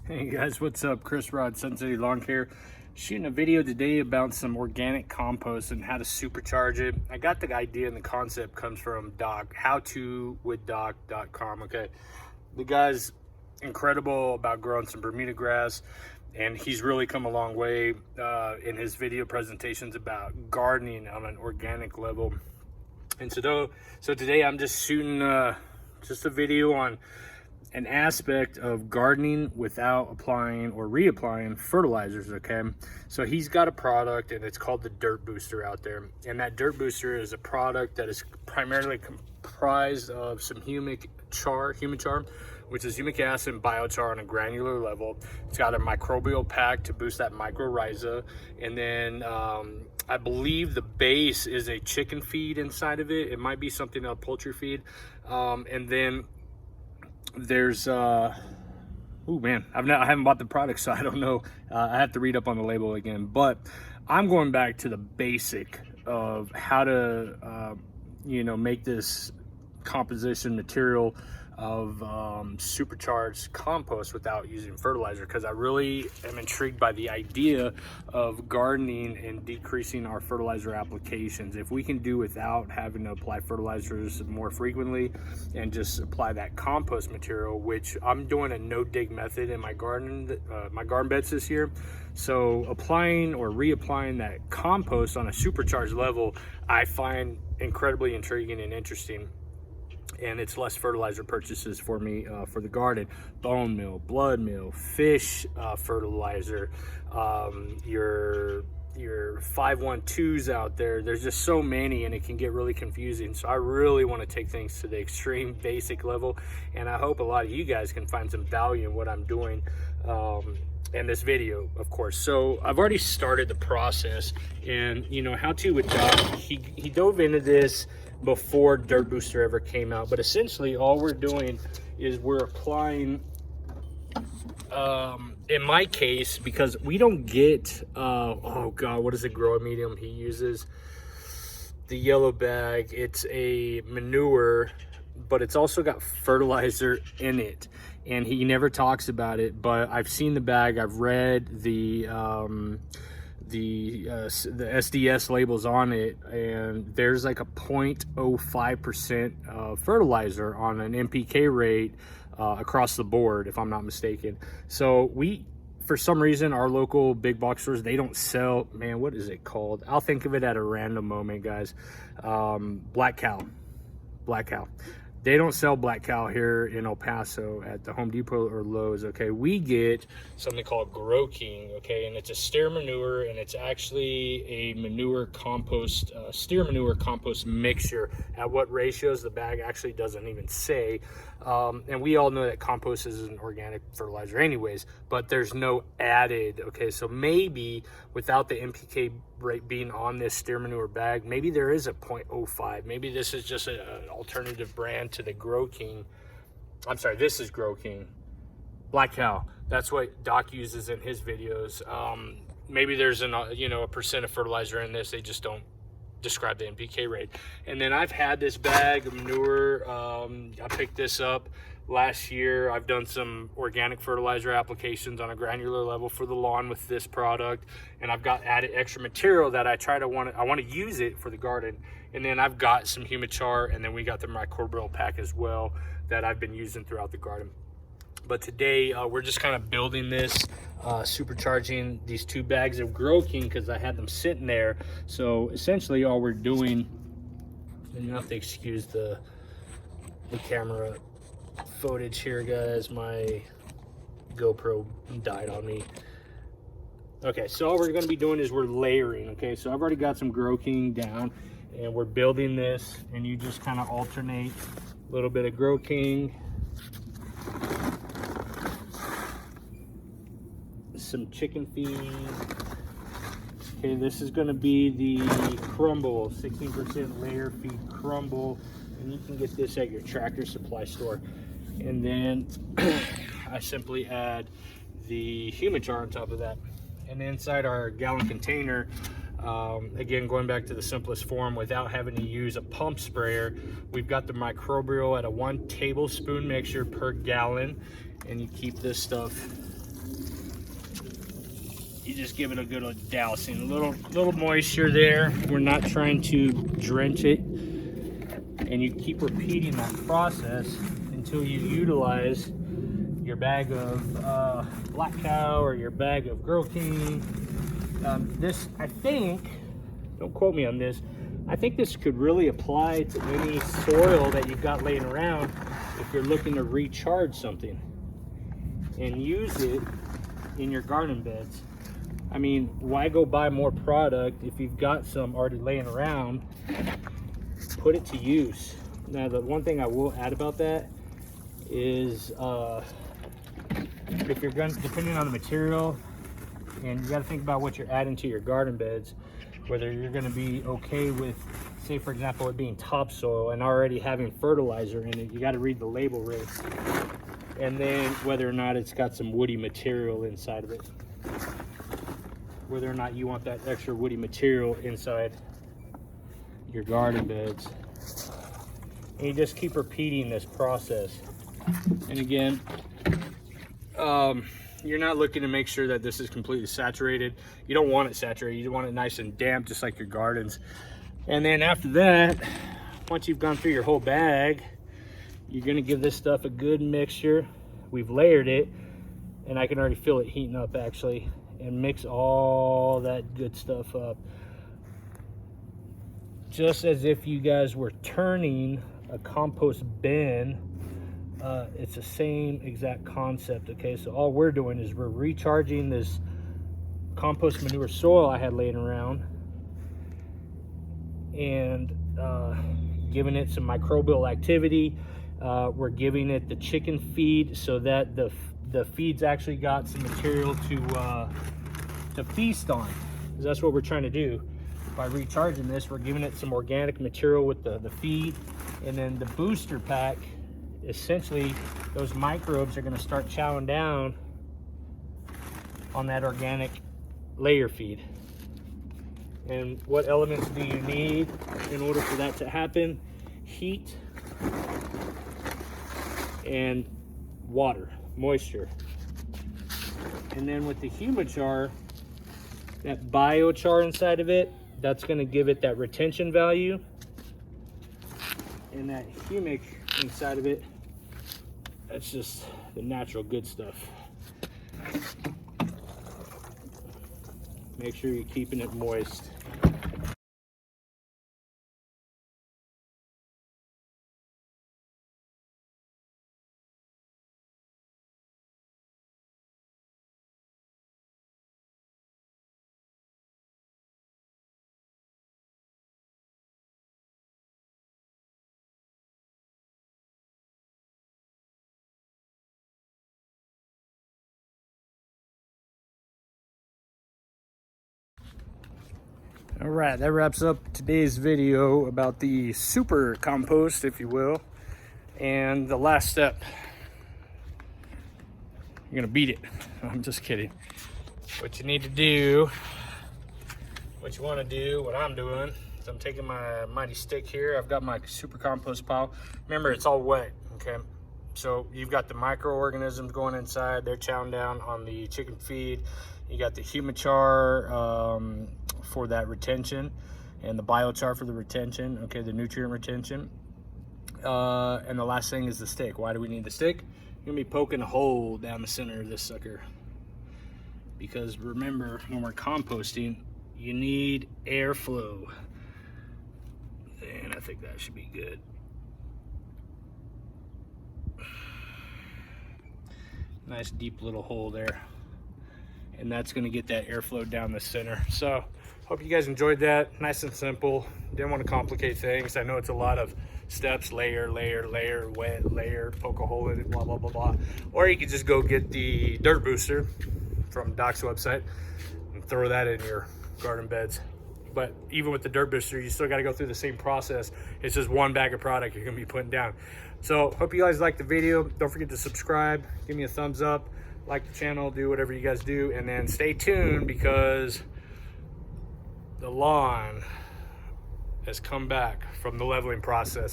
Hey guys, what's up? Chris Rod, Sun City Lawn Care. Shooting a video today about some organic compost and how to supercharge it. I got the idea and the concept comes from Doc, howtowithdoc.com. Okay, the guy's incredible about growing some Bermuda grass, and he's really come a long way in his video presentations about gardening on an organic level. And so today I'm just shooting just a video on an aspect of gardening without applying or reapplying fertilizers. Okay, so he's got a product and it's called the Dirt Booster out there, and that Dirt Booster is a product that is primarily comprised of some human char, which is humic acid and biochar on a granular level. It's got a microbial pack to boost that mycorrhiza, and then I believe the base is a chicken feed inside of it. It might be something else, poultry feed, and then there's oh man, I haven't bought the product, so I don't know. I have to read up on the label again, but I'm going back to the basic of how to make this composition material of supercharged compost without using fertilizer, because I really am intrigued by the idea of gardening and decreasing our fertilizer applications. If we can do without having to apply fertilizers more frequently and just apply that compost material, which I'm doing a no dig method in my garden beds this year. So applying or reapplying that compost on a supercharged level, I find incredibly intriguing and interesting. And it's less fertilizer purchases for me for the garden. Bone meal, blood meal, fish fertilizer, your 512s out there. There's just so many, and it can get really confusing. So I really want to take things to the extreme basic level, and I hope a lot of you guys can find some value in what I'm doing in this video, of course. So I've already started the process, and how to with Doc, he dove into this before Dirt Booster ever came out, but essentially all we're doing is we're applying, in my case, because we don't get oh god, what is the growing medium he uses? The yellow bag. It's a manure, but it's also got fertilizer in it, and he never talks about it. But I've seen the bag, I've read the SDS labels on it, and there's like a 0.05% fertilizer on an NPK rate across the board, if I'm not mistaken. So for some reason, our local big box stores, they don't sell, man, what is it called? I'll think of it at a random moment, guys. Black Cow. They don't sell Black Cow here in El Paso at the Home Depot or Lowe's. Okay, we get something called Grow King. Okay, and it's a steer manure, and it's actually a manure compost, steer manure compost mixture. At what ratios, the bag actually doesn't even say. And we all know that compost is an organic fertilizer anyways, but there's no added. Okay, so maybe without the NPK rate being on this steer manure bag, maybe there is a 0.05. Maybe this is just an alternative brand to the Grow King. I'm sorry, this is Grow King. Black Cow. That's what Doc uses in his videos. Maybe there's a percent of fertilizer in this. They just don't describe the NPK rate. And then I've had this bag of manure. I picked this up last year. I've done some organic fertilizer applications on a granular level for the lawn with this product, and I've got added extra material that I want to use it for the garden. And then I've got some humichar, and then we got the microbial pack as well that I've been using throughout the garden. But today we're just kind of building this, supercharging these 2 bags of Grow King because I had them sitting there. So essentially all we're doing, and you have to excuse the camera footage here, guys. My GoPro died on me. Okay, so all we're going to be doing is we're layering. Okay, so I've already got some Grow King down, and we're building this, and you just kind of alternate a little bit of Grow King, some chicken feed. Okay, this is going to be the crumble, 16% layer feed crumble, and you can get this at your Tractor Supply store. And then I simply add the humichar on top of that. And inside our gallon container, again, going back to the simplest form without having to use a pump sprayer, we've got the microbial at a 1 tablespoon mixture per gallon, and you keep this stuff you just give it a good old dousing. A little moisture there. We're not trying to drench it. And you keep repeating that process until you utilize your bag of Black Cow or your bag of Girl King. This, I think, don't quote me on this, I think this could really apply to any soil that you've got laying around if you're looking to recharge something and use it in your garden beds. I mean, why go buy more product if you've got some already laying around? Put it to use. Now, the one thing I will add about that is if you're going, depending on the material, and you got to think about what you're adding to your garden beds, whether you're going to be okay with, say for example, it being topsoil and already having fertilizer in it. You got to read the label right, and then whether or not it's got some woody material inside of it, whether or not you want that extra woody material inside your garden beds. And you just keep repeating this process. And again, you're not looking to make sure that this is completely saturated. You don't want it saturated. You want it nice and damp, just like your gardens. And then after that, once you've gone through your whole bag, you're gonna give this stuff a good mixture. We've layered it, and I can already feel it heating up actually, and mix all that good stuff up. Just as if you guys were turning a compost bin. It's the same exact concept, okay? So all we're doing is we're recharging this compost manure soil I had laying around and giving it some microbial activity. We're giving it the chicken feed so that the feed's actually got some material to feast on. That's what we're trying to do. By recharging this, we're giving it some organic material with the feed, and then the booster pack, essentially those microbes are going to start chowing down on that organic layer feed. And what elements do you need in order for that to happen? Heat and water, moisture. And then with the humichar, that biochar inside of it, that's going to give it that retention value, and that humic inside of it, that's just the natural good stuff. Make sure you're keeping it moist. All right, that wraps up today's video about the super compost, if you will. And the last step, you're gonna beat it. I'm just kidding. What you need to do, what you wanna do, what I'm doing, is I'm taking my mighty stick here. I've got my super compost pile. Remember, it's all wet, okay? So you've got the microorganisms going inside. They're chowing down on the chicken feed. You got the humichar for that retention, and the biochar for the retention, okay, the nutrient retention. And the last thing is the stick. Why do we need the stick? You're gonna be poking a hole down the center of this sucker. Because remember, when we're composting, you need airflow. And I think that should be good. Nice deep little hole there. And that's gonna get that airflow down the center. So, hope you guys enjoyed that. Nice and simple. Didn't want to complicate things. I know it's a lot of steps, layer, wet, layer, poke a hole in it, blah, blah, blah, blah. Or you could just go get the dirt booster from Doc's website and throw that in your garden beds. But even with the dirt booster, you still got to go through the same process. It's just one bag of product you're gonna be putting down. So hope you guys liked the video. Don't forget to subscribe, give me a thumbs up, like the channel, do whatever you guys do, and then stay tuned because the lawn has come back from the leveling process.